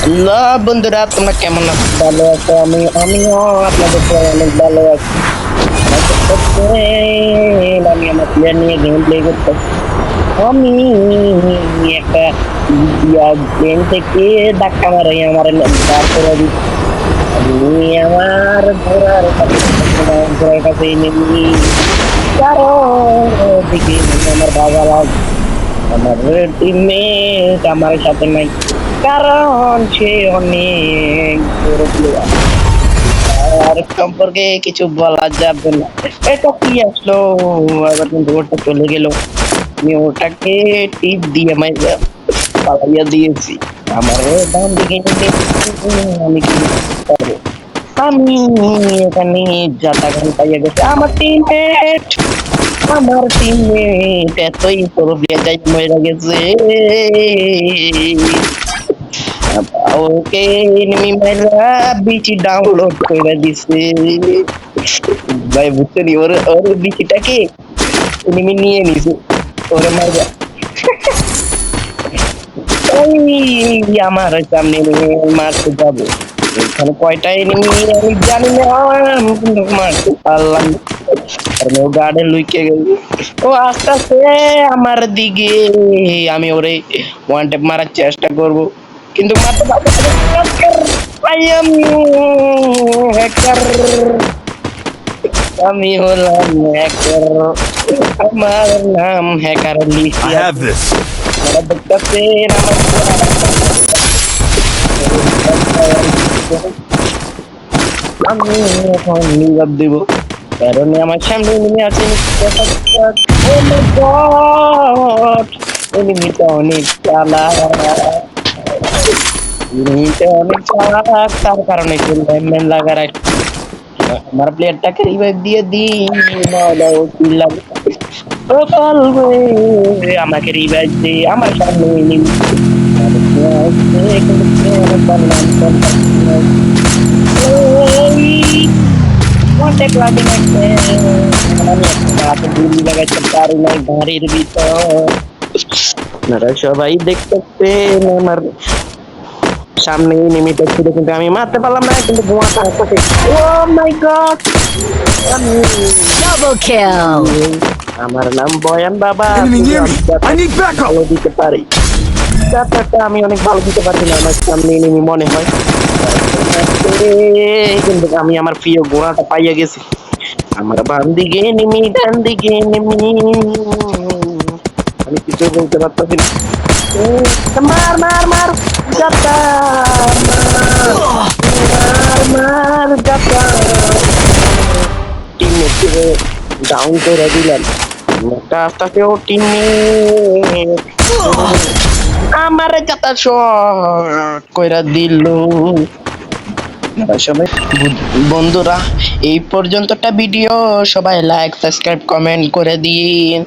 না বন্ধুরা, তোমরা কেমন আছো? ভালো আছো? আমিও আপনাদের সবাই অনেক ভালো আছি। আমি আমার প্লেয়ার নিয়ে গেম প্লে করতে আমি একটা গেম থেকে ধাক্কা মারাই আমার বার করে দিই। আমি আমার ঘোড়ার কাছে নেই, কারণ দিকে আমার বাবা আমার টিমমেট আমার সাথে নাই, কারণ সে অনেক বড় প্লেয়ার। আর সম্পর্কে কিছু বলা যাবে না। এটা কি আসলো, আবার কিন্তু ওটা চলে গেল। আমি ওটাকে টিপ দিয়ে পালাইয়া দিয়েছি। আমার ডান দিকে আমি কি করবো? আমি এখানে যাতা গান পাইয়া গেছে আমার টিমমেট এতই প্রবলেম যাই মরে গেছে। ওকে এনিমি মেরা বিচি ডাউনলোড করে দিছে ভাই, বুঝছেন? ওর ওর বিচিটাকে এনিমি নিয়ে নিছে, ওরে মারবা। ওই আমার সামনে মারতে যাবো, এখানে কয়টা এনিমি আমি জানি না, আমি কিন্তু মারতে পারলাম না। কারণ ও গার্ডে লুইকে গেল। ও আস্তে আস্তে আমার দিকে, আমি ওরে ওয়ান ট্যাপ মারার চেষ্টা করব, কিন্তু মারতে পারবো না। I am hacker, আমি হলাম হ্যাকার, আমার নাম হ্যাকার I লিসিয়া। have this. আপনারা দেখতেছেন আমি এখন নিবাদ দিব, কারণ আমার সামনে এনিমি আছে। ও মাই গড, এনিমিটা অনেক চালাক, এনিমিটা অনেক চালাক, তার কারণে ম্যান লাগার আমার প্লেয়ারটাকে রিভাইভ দিয়ে দিই, নাহলে ও চিল্লাবে। ও পালবে, আমাকে রিভাইভ দে, আমার সামনে এনিমি কন্টেক্ট লাগে না, আমি একটা গুলি লাগাইতে পারি না গাড়ির ভিতর। আপনারা সবাই দেখতেছেন আমার সামনে এনিমিটা ছিল, কিন্তু আমি মারতে পারলাম না, কিন্তু ধোঁয়াটা আসছে। ও মাই গড, আমি Double kill. আমার নাম বয়ান বাবা, Enemy কিন্তু near আমি me. I need backup. ভালো দিতে পারি। ব্যাপারটা আমি অনেক ভালো দিতে পারি না, আমার সামনে এনিমি মনে হয়, কিন্তু আমি আমার প্রিয় ঘোড়াটা পাইয়া গেছি। আমার বাম দিকে এনিমি, ডান দিকে এনিমি, আমি কিছু বলতে পারতেছি না। মার মার মার যাতা, মার মার যাতা, টিমমেট ডাউন করে দিলাম। আস্তে আস্তে ও টিমমেট আমার যাতা শট কইরা দিল। সবাই বন্ধুরা, এই পর্যন্তটা ভিডিও, সবাই লাইক সাবস্ক্রাইব কমেন্ট করে দিন।